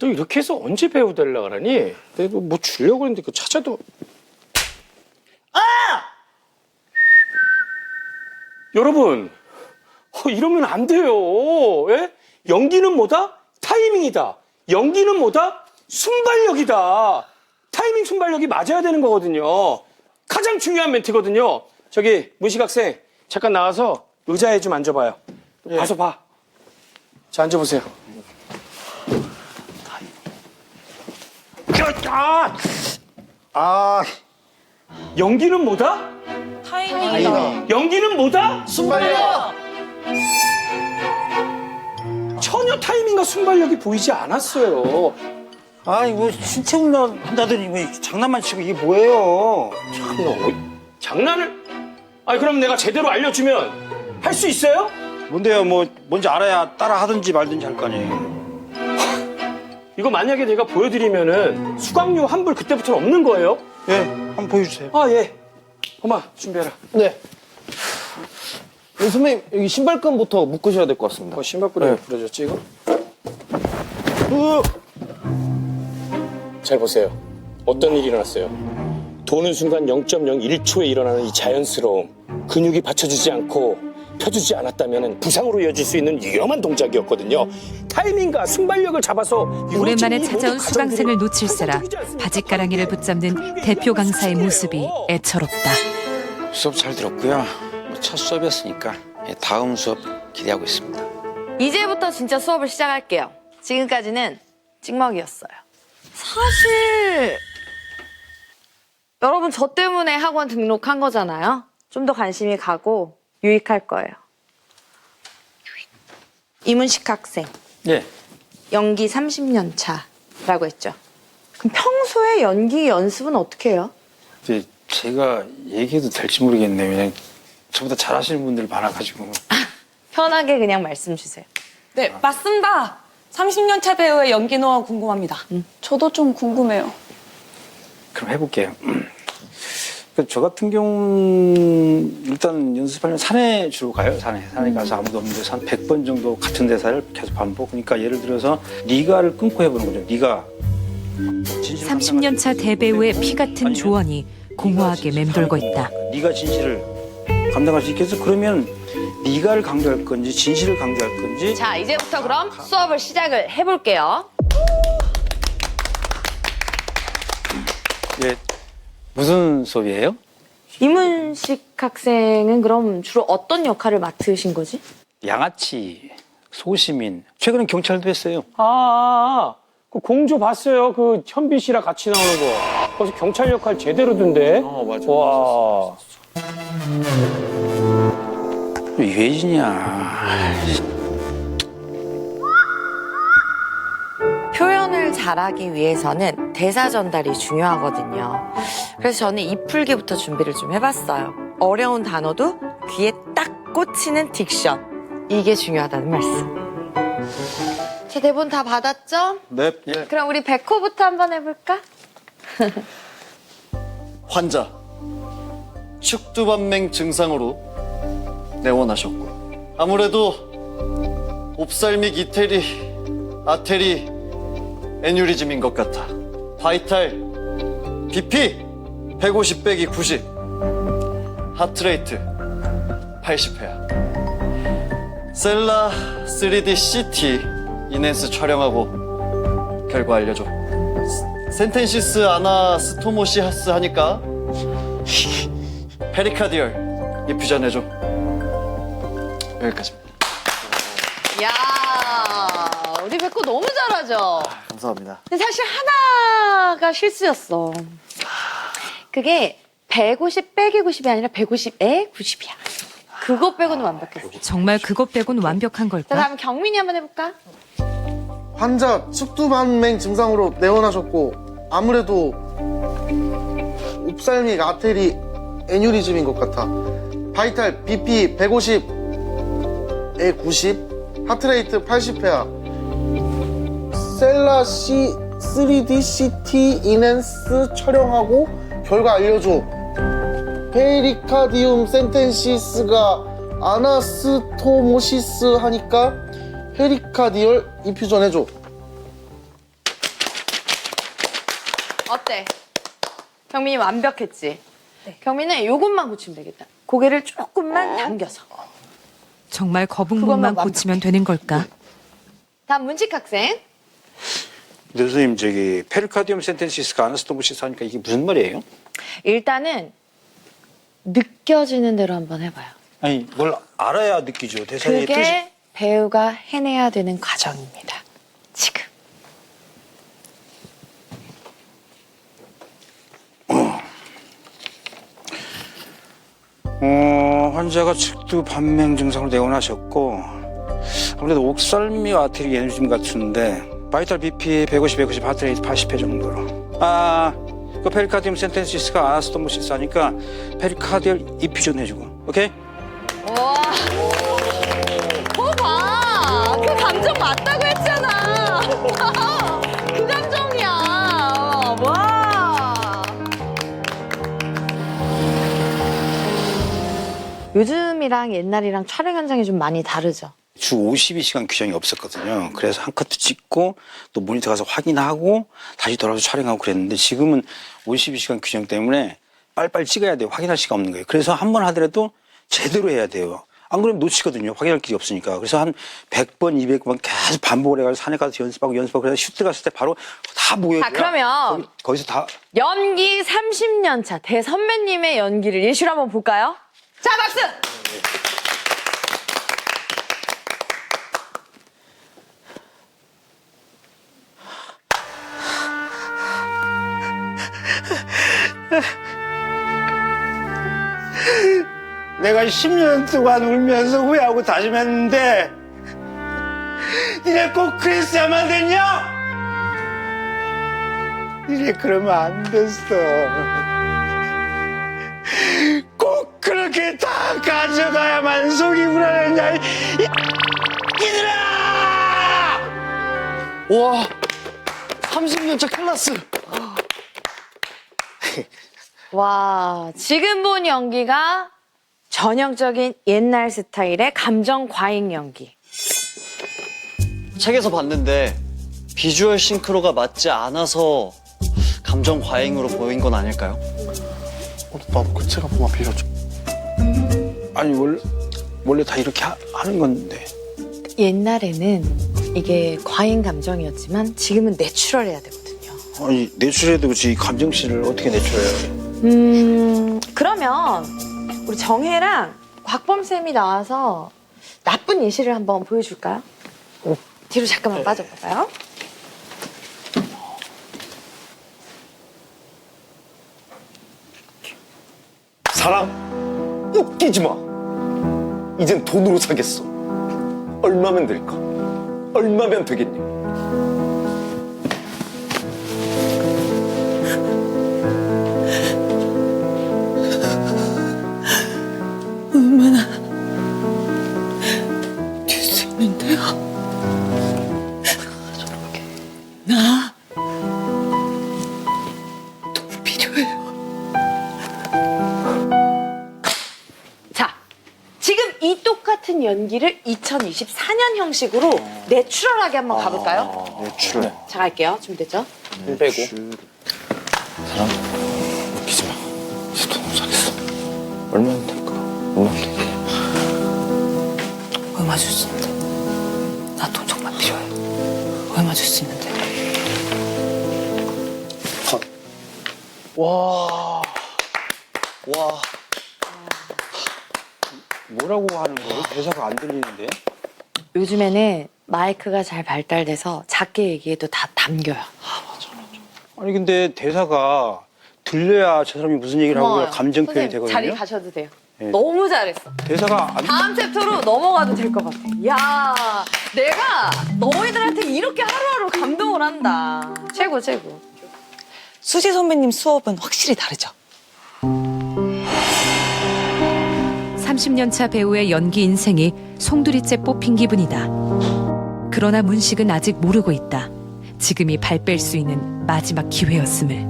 너 이렇게 해서 언제 배우 되려고 그러니? 내가 뭐 주려고 했는데 그거 찾아도. 아! 여러분, 이러면 안 돼요. 예? 연기는 뭐다? 타이밍이다. 연기는 뭐다? 순발력이다. 타이밍 순발력이 맞아야 되는 거거든요. 가장 중요한 멘트거든요. 저기 문식 학생 잠깐 나와서 의자에 좀 앉아봐요. 예. 가서 봐. 자, 앉아보세요. 연기는 뭐다? 타이밍이다. 연기는 뭐다? 순발력. 전혀 타이밍과 순발력이 보이지 않았어요. 아니 뭐 신체 훈련 한다더니 뭐 장난만 치고 이게 뭐예요? 장난을? 아니 그럼 내가 제대로 알려주면 할 수 있어요? 뭔데요? 뭐 뭔지 알아야 따라 하든지 말든지 할 거 아니에요. 이거 만약에 내가 보여드리면은 수강료 환불 그때부터는 없는 거예요? 예, 한번 보여주세요. 아 예. 고마 준비해라. 네. 선배님 여기 신발끈부터 묶으셔야 될 것 같습니다. 신발끈이 왜 부러졌지 이거? 잘 보세요. 어떤 일이 일어났어요? 도는 순간 0.01초에 일어나는 이 자연스러움. 근육이 받쳐주지 않고 펴주지 않았다면 부상으로 이어질 수 있는 위험한 동작이었거든요. 타이밍과 순발력을 잡아서 오랜만에 이루어진 이 찾아온 모든 수강생을 과정들이 놓칠세라 한정적이지 않습니까? 바짓가랑이를 붙잡는 대표 강사의 모습이 애처롭다. 수업 잘 들었고요. 첫 수업이었으니까 다음 수업 기대하고 있습니다. 이제부터 진짜 수업을 시작할게요. 지금까지는 찍먹이었어요. 사실 여러분 저 때문에 학원 등록한 거잖아요. 좀 더 관심이 가고 유익할 거예요. 이문식 학생, 예. 연기 30년 차라고 했죠. 그럼 평소에 연기 연습은 어떻게 해요? 근데 제가 얘기해도 될지 모르겠네요. 그냥 저보다 잘하시는 분들 많아가지고. 편하게 그냥 말씀 주세요. 네, 맞습니다. 30년 차 배우의 연기 노하우 궁금합니다. 저도 좀 궁금해요. 그럼 해볼게요. 저 같은 경우는 일단 연습하려면 산에 주로 가요. 산에 가서 아무도 없는 데서 한 100번 정도 같은 대사를 계속 반복. 그러니까 예를 들어서 네가를 끊고 해보는 거죠. 네가 30년 차 대배우의 피 같은 조언이 공허하게 맴돌고 있다. 네가 진실을 감당할 수 있겠어? 그러면 네가를 강조할 건지 진실을 강조할 건지. 자, 이제부터 그럼 수업을 시작을 해볼게요. 예. 무슨 수업이에요? 이문식 학생은 그럼 주로 어떤 역할을 맡으신 거지? 양아치, 소시민. 최근에 경찰도 했어요. 그 공조 봤어요. 그 현빈 씨랑 같이 나오는 거. 거기서 경찰 역할 제대로 든대. 맞아. 와. 유해진이야. 표현을 잘하기 위해서는 대사 전달이 중요하거든요. 그래서 저는 입풀기부터 준비를 좀 해봤어요. 어려운 단어도 귀에 딱 꽂히는 딕션. 이게 중요하다는 말씀. 자, 대본 다 받았죠? 네. 그럼 우리 백호부터 한번 해볼까? 환자 축두반맹 증상으로 내원하셨고 아무래도 옵살믹 이태리 아테리 애뉴리즘인 것 같아. 바이탈 BP 150 빼기 90 하트레이트 80회야. 셀라 3D CT 이넨스 촬영하고 결과 알려줘. 센텐시스 아나스토모시하스 하니까 페리카디얼 이퓨전 해줘. 여기까지입니다. 이야, 우리 백호 너무 잘하죠? 감사합니다. 근데 사실 하나가 실수였어. 그게 150 빼기 90이 아니라 150에 90이야. 그거 빼고는 완벽했어. 정말 그것 빼곤 완벽한 자, 걸까? 다음 경민이 한번 해볼까? 환자 축두반맹 증상으로 내원하셨고 아무래도 옵살믹 아테리 애뉴리즘인 것 같아. 바이탈 BP 150에 90 하트레이트 80회야. 셀라 C 3D CT 이넨스 촬영하고 결과 알려줘. 페리카디움 센텐시스가 아나스토모시스 하니까 페리카디얼 이퓨전 해줘. 어때? 경민이 완벽했지? 경민은 요것만 고치면 되겠다. 고개를 조금만 당겨서. 정말 그것만 거북목만 완벽해. 고치면 되는 걸까? 다음 문칙 학생. 근데 선생님 저기 페리카디움 센텐시스가 아나스토모시스 하니까 이게 무슨 말이에요? 일단은 느껴지는 대로 한번 해봐요. 아니 뭘 알아야 느끼죠. 대사의 뜻이. 그게 배우가 해내야 되는 과정입니다. 지금. 환자가 측두 반맹 증상으로 내원하셨고 아무래도 옥살미와 아테리 에너짐 같은데 바이탈 BP 150, 190, 하트레이트 80회 정도로. 그 페리카디움 센텐시스가 아나스토모시스 하니까 페리카디얼 이퓨전 해주고. 오케이? 와. 봐. 그 감정 맞다고 했잖아. 그 감정이야. 와. 요즘이랑 옛날이랑 촬영 현장이 좀 많이 다르죠. 주 52시간 규정이 없었거든요. 그래서 한 커트 찍고 또 모니터 가서 확인하고 다시 돌아와서 촬영하고 그랬는데 지금은 52시간 규정 때문에 빨리빨리 찍어야 돼요. 확인할 시간 없는 거예요. 그래서 한 번 하더라도 제대로 해야 돼요. 안 그러면 놓치거든요. 확인할 길이 없으니까. 그래서 한 100번, 200번 계속 반복을 해가지고 산에 가서 연습하고 그래서 슈트 갔을 때 바로 다 모여요. 자, 그러면 거기서 다. 연기 30년 차 대선배님의 연기를 예시로 한번 볼까요? 자, 박수! 내가 10년 동안 울면서 후회하고 다짐했는데 니네 꼭 그랬어야만 됐냐? 니네 그러면 안 됐어. 꼭 그렇게 다 가져가야만 속이 불안했냐 이들아! 와, 30년차 클라스. 와, 지금 본 연기가 전형적인 옛날 스타일의 감정 과잉 연기. 책에서 봤는데 비주얼 싱크로가 맞지 않아서 감정 과잉으로 보인 건 아닐까요? 나도 그 책 한 번만 빌려줘. 아니 원래 다 이렇게 하는 건데. 옛날에는 이게 과잉 감정이었지만 지금은 내추럴해야 되거든요. 아니 내추럴해도 그렇지 감정씨를 어떻게 내추럴해요? 그러면 우리 정혜랑 곽범쌤이 나와서 나쁜 예시를 한번 보여줄까요? 뒤로 잠깐만 빠져봐봐요. 사랑 웃기지 마. 이젠 돈으로 사겠어. 얼마면 될까? 얼마면 되겠니? 자, 지금 이 똑같은 연기를 2024년 형식으로 내추럴하게 한번 가볼까요? 내추럴. 자, 갈게요. 준비됐죠? 빼고. 사랑 웃기지 마. 이제 돈으로 사겠어. 얼마면 될까? 얼마면 되겠니? 얼마 줄 수 있는데? 나 돈 정말 필요해. 얼마 줄 수 있는데? 와. 뭐라고 하는 거예요? 대사가 안 들리는데? 요즘에는 마이크가 잘 발달돼서 작게 얘기해도 다 담겨요. 아니 근데 대사가 들려야 저 사람이 무슨 얘기를 하고 고마워요. 감정 표현이 선생님, 자리 되거든요. 가셔도 돼요. 네. 너무 잘했어. 대사가 안 다음 챕터로 넘어가도 될 것 같아. 야, 내가 너희들한테 이렇게 하루하루 감동을 한다. 최고, 최고. 수지 선배님 수업은 확실히 다르죠? 30년 차 배우의 연기 인생이 송두리째 뽑힌 기분이다. 그러나 문식은 아직 모르고 있다. 지금이 발 뺄 수 있는 마지막 기회였음을.